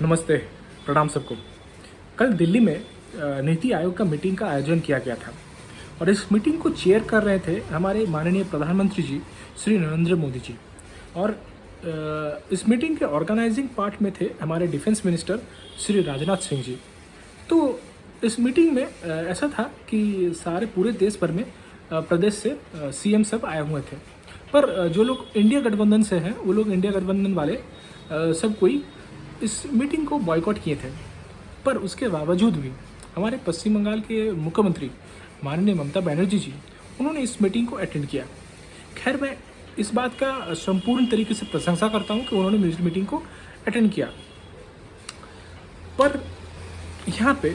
नमस्ते, प्रणाम सबको। कल दिल्ली में नीति आयोग का मीटिंग का आयोजन किया गया था और इस मीटिंग को चेयर कर रहे थे हमारे माननीय प्रधानमंत्री जी श्री नरेंद्र मोदी जी। और इस मीटिंग के ऑर्गेनाइजिंग पार्ट में थे हमारे डिफेंस मिनिस्टर श्री राजनाथ सिंह जी। तो इस मीटिंग में ऐसा था कि सारे पूरे देश भर में प्रदेश से सीएम सब आए हुए थे, पर जो लोग इंडिया गठबंधन से हैं वो लोग इंडिया गठबंधन वाले सब कोई इस मीटिंग को बॉयकॉट किए थे। पर उसके बावजूद भी हमारे पश्चिम बंगाल के मुख्यमंत्री माननीय ममता बनर्जी जी उन्होंने इस मीटिंग को अटेंड किया। खैर, मैं इस बात का संपूर्ण तरीके से प्रशंसा करता हूं कि उन्होंने इस मीटिंग को अटेंड किया। पर यहाँ पे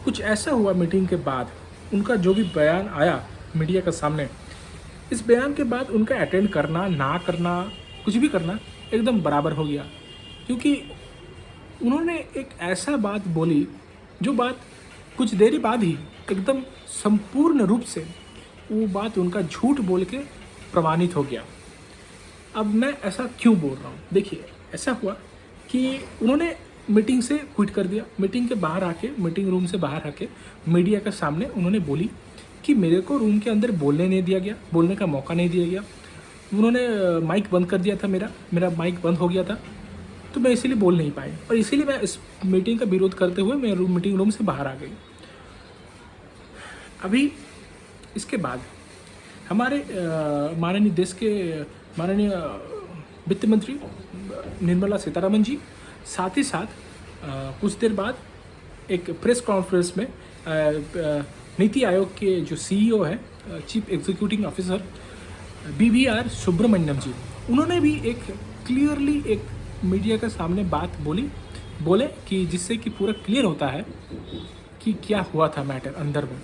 कुछ ऐसा हुआ मीटिंग के बाद, उनका जो भी बयान आया मीडिया के सामने, इस बयान के बाद उनका अटेंड करना ना करना कुछ भी करना एकदम बराबर हो गया, क्योंकि उन्होंने एक ऐसा बात बोली जो बात कुछ देर बाद ही एकदम संपूर्ण रूप से वो बात उनका झूठ बोल के प्रमाणित हो गया। अब मैं ऐसा क्यों बोल रहा हूँ? देखिए, ऐसा हुआ कि उन्होंने मीटिंग से क्विट कर दिया। मीटिंग के बाहर आके, मीटिंग रूम से बाहर आके मीडिया के सामने उन्होंने बोली कि मेरे को रूम के अंदर बोलने नहीं दिया गया, बोलने का मौका नहीं दिया गया। उन्होंने माइक बंद कर दिया था, मेरा माइक बंद हो गया था, तो मैं इसीलिए बोल नहीं पाई और इसीलिए मैं इस मीटिंग का विरोध करते हुए मैं मीटिंग रूम से बाहर आ गई। अभी इसके बाद हमारे माननीय देश के माननीय वित्त मंत्री निर्मला सीतारमण जी, साथ ही साथ कुछ देर बाद एक प्रेस कॉन्फ्रेंस में नीति आयोग के जो सीईओ है, chief executive officer BVR Subrahmanyam ji, उन्होंने भी एक क्लियरली एक मीडिया के सामने बात बोले कि जिससे कि पूरा क्लियर होता है कि क्या हुआ था मैटर अंदर में।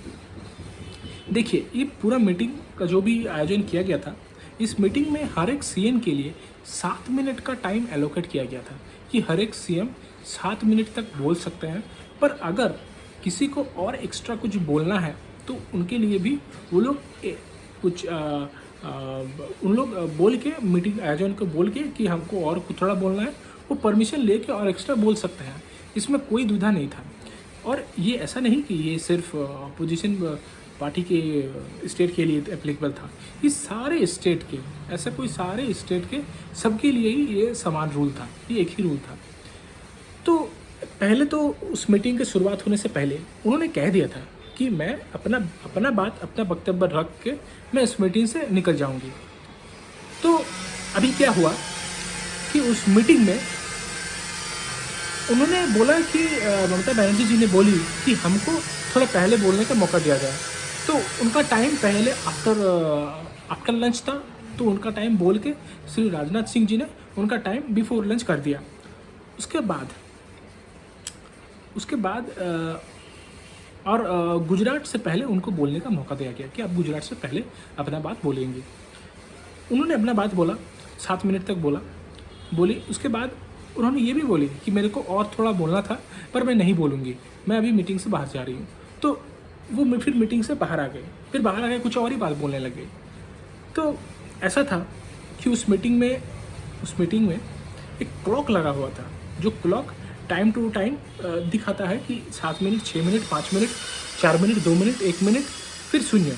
देखिए, ये पूरा मीटिंग का जो भी आयोजन किया गया था, इस मीटिंग में हर एक सीएम के लिए 7 मिनट का टाइम एलोकेट किया गया था कि हर एक सीएम 7 मिनट तक बोल सकते हैं। पर अगर किसी को और एक्स्ट्रा कुछ बोलना है तो उनके लिए भी वो लोग कुछ उन लोग बोल के, मीटिंग आयोजन को बोल के कि हमको और कुछ थोड़ा बोलना है, वो परमिशन लेके और एक्स्ट्रा बोल सकते हैं। इसमें कोई दुविधा नहीं था। और ये ऐसा नहीं कि ये सिर्फ अपोजिशन पार्टी के स्टेट के लिए एप्लीकेबल था, ये सारे स्टेट के, ऐसा कोई सारे स्टेट के सबके लिए ही ये समान रूल था, ये एक ही रूल था। तो पहले तो उस मीटिंग की शुरुआत होने से पहले उन्होंने कह दिया था कि मैं अपना वक्तव्य रख के मैं इस मीटिंग से निकल जाऊंगी। तो अभी क्या हुआ कि उस मीटिंग में उन्होंने बोला कि ममता बनर्जी जी ने बोली कि हमको थोड़ा पहले बोलने का मौका दिया जाए। तो उनका टाइम पहले आफ्टर लंच था, तो उनका टाइम बोल के श्री राजनाथ सिंह जी ने उनका टाइम बिफोर लंच कर दिया। उसके बाद और गुजरात से पहले उनको बोलने का मौका दिया गया कि आप गुजरात से पहले अपना बात बोलेंगे। उन्होंने अपना बात बोला, 7 मिनट तक बोली। उसके बाद उन्होंने ये भी बोली कि मेरे को और थोड़ा बोलना था पर मैं नहीं बोलूँगी, मैं अभी मीटिंग से बाहर जा रही हूँ। तो वो फिर मीटिंग से बाहर आ गए, फिर बाहर आ गए कुछ और ही बात बोलने लगे। तो ऐसा था कि उस मीटिंग में एक क्लॉक लगा हुआ था, जो क्लॉक टाइम टू टाइम दिखाता है कि 7 minute, 6 minute, 5 minute, 4 minute, 2 minute, 1 minute, फिर 0,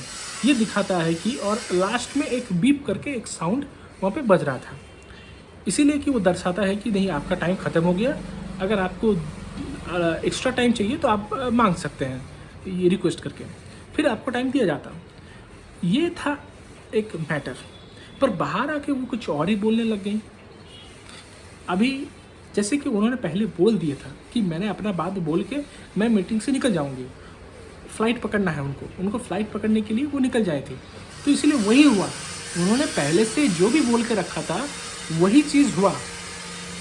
ये दिखाता है कि, और लास्ट में एक बीप करके एक साउंड वहाँ पे बज रहा था, इसीलिए कि वो दर्शाता है कि नहीं, आपका टाइम ख़त्म हो गया। अगर आपको एक्स्ट्रा टाइम चाहिए तो आप मांग सकते हैं, ये रिक्वेस्ट करके फिर आपको टाइम दिया जाता। ये था एक मैटर। पर बाहर आके वो कुछ और ही बोलने लग गई। अभी जैसे कि उन्होंने पहले बोल दिया था कि मैंने अपना बात बोल के मैं मीटिंग से निकल जाऊंगी, फ़्लाइट पकड़ना है उनको फ़्लाइट पकड़ने के लिए वो निकल जाए थे। तो इसलिए वही हुआ, उन्होंने पहले से जो भी बोल के रखा था वही चीज़ हुआ,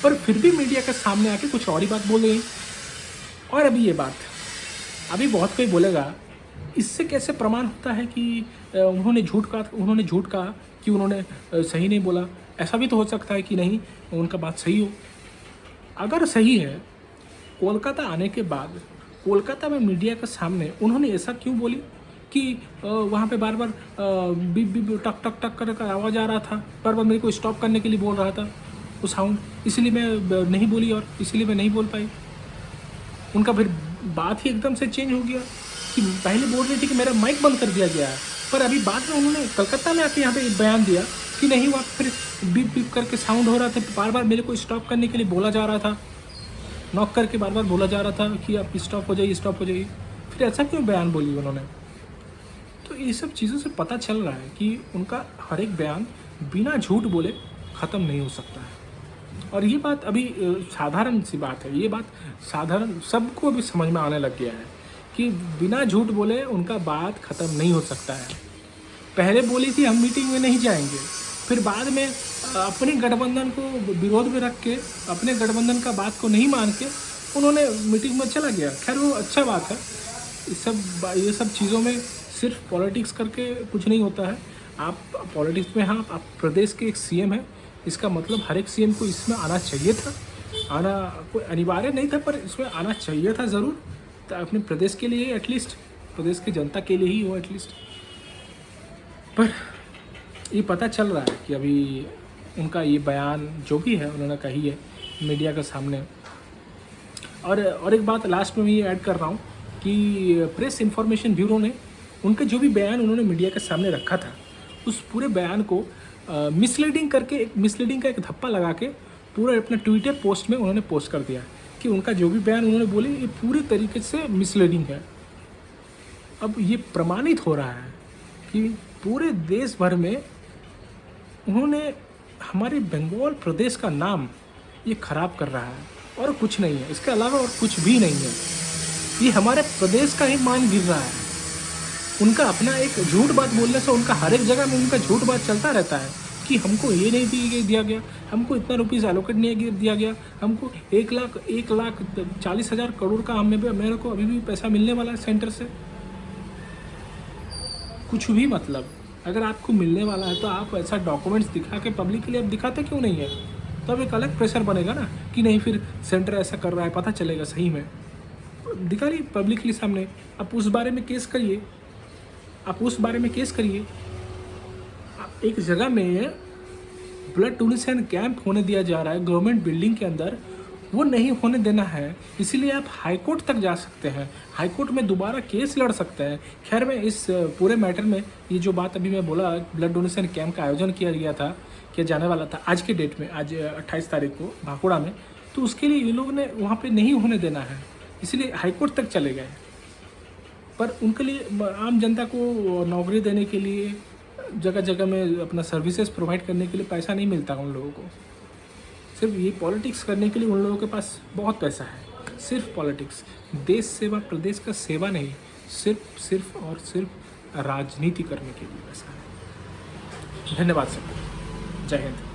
पर फिर भी मीडिया के सामने आके कुछ और ही बात बोल गई। और अभी बहुत कोई बोलेगा, इससे कैसे प्रमाण होता है कि उन्होंने झूठ कहा कि उन्होंने सही नहीं बोला। ऐसा भी तो हो सकता है कि नहीं, उनका बात सही हो। अगर सही है, कोलकाता आने के बाद कोलकाता में मीडिया के सामने उन्होंने ऐसा क्यों बोली कि वहाँ पे बार बीप बीप टक टक टक कर आवाज़ आ रहा था, बार बार मेरे को स्टॉप करने के लिए बोल रहा था। वो साउंड, इसलिए मैं नहीं बोली और इसलिए मैं नहीं बोल पाई। उनका फिर बात ही एकदम से चेंज हो गया कि पहले बोल रही थी कि मेरा माइक बंद कर दिया गया है, पर अभी बाद में उन्होंने कलकत्ता में आके यहाँ पे बयान दिया कि नहीं, वहाँ फिर बीप बीप करके साउंड हो रहा था, बार बार मेरे को स्टॉप करने के लिए बोला जा रहा था, नॉक करके बार बार बोला जा रहा था कि आप स्टॉप हो जाइए, स्टॉप हो जाइए। फिर ऐसा क्यों बयान बोली उन्होंने? तो ये सब चीज़ों से पता चल रहा है कि उनका हर एक बयान बिना झूठ बोले ख़त्म नहीं हो सकता है। और ये बात अभी साधारण सी बात है, ये बात साधारण सबको अभी समझ में आने लग गया है कि बिना झूठ बोले उनका बात ख़त्म नहीं हो सकता है। पहले बोली थी हम मीटिंग में नहीं जाएंगे, फिर बाद में अपने गठबंधन को विरोध में रख के, अपने गठबंधन का बात को नहीं मान के उन्होंने मीटिंग में चला गया। खैर वो अच्छा बात है। ये सब चीज़ों में सिर्फ पॉलिटिक्स करके कुछ नहीं होता है। आप पॉलिटिक्स में, हाँ, आप प्रदेश के एक सीएम हैं, इसका मतलब हर एक सीएम को इसमें आना चाहिए था। आना कोई अनिवार्य नहीं था, पर इसमें आना चाहिए था ज़रूर, तो अपने प्रदेश के लिए एटलीस्ट, प्रदेश की जनता के लिए ही हो एटलीस्ट। पर ये पता चल रहा है कि अभी उनका ये बयान जो भी है उन्होंने कही है मीडिया के सामने। और एक बात लास्ट में मैं ये ऐड कर रहा हूँ कि प्रेस इंफॉर्मेशन ब्यूरो ने उनके जो भी बयान उन्होंने मीडिया के सामने रखा था, उस पूरे बयान को मिसलीडिंग करके, एक मिसलीडिंग का एक धप्पा लगा के पूरे अपने ट्विटर पोस्ट में उन्होंने पोस्ट कर दिया कि उनका जो भी बयान उन्होंने बोले ये पूरी तरीके से मिसलीडिंग है। अब ये प्रमाणित हो रहा है कि पूरे देश भर में उन्होंने हमारे बंगाल प्रदेश का नाम ये खराब कर रहा है और कुछ नहीं है, इसके अलावा और कुछ भी नहीं है। ये हमारे प्रदेश का ही मान गिर रहा है। उनका अपना एक झूठ बात बोलने से उनका हर एक जगह में उनका झूठ बात चलता रहता है कि हमको ये नहीं दिया गया, हमको इतना रुपीज़ एलोकेट नहीं दिया गया, हमको 1,40,000 करोड़ का मेरे को अभी भी पैसा मिलने वाला है सेंटर से। कुछ भी मतलब, अगर आपको मिलने वाला है तो आप ऐसा डॉक्यूमेंट्स दिखा के पब्लिक के लिए आप दिखाते क्यों नहीं है? तो अब एक अलग प्रेशर बनेगा ना कि नहीं, फिर सेंटर ऐसा कर रहा है, पता चलेगा सही में, दिखा रही पब्लिकली सामने। आप उस बारे में केस करिए, आप उस बारे में केस करिए। एक जगह में ब्लड डोनेशन कैंप होने दिया जा रहा है गवर्नमेंट बिल्डिंग के अंदर, वो नहीं होने देना है, इसीलिए आप हाई कोर्ट तक जा सकते हैं, हाई कोर्ट में दोबारा केस लड़ सकते हैं। खैर मैं इस पूरे मैटर में, ये जो बात अभी मैं बोला, ब्लड डोनेशन कैंप का आयोजन किया जाने वाला था आज के डेट में, आज 28 तारीख को बांकुड़ा में, तो उसके लिए ये लोग ने वहाँ पे नहीं होने देना है, इसलिए हाई कोर्ट तक चले गए। पर उनके लिए, आम जनता को नौकरी देने के लिए, जगह जगह में अपना सर्विसेज प्रोवाइड करने के लिए पैसा नहीं मिलता उन लोगों को। सिर्फ ये पॉलिटिक्स करने के लिए उन लोगों के पास बहुत पैसा है, सिर्फ पॉलिटिक्स, देश सेवा, प्रदेश का सेवा नहीं, सिर्फ और सिर्फ राजनीति करने के लिए पैसा है। धन्यवाद सबको, जय हिंद।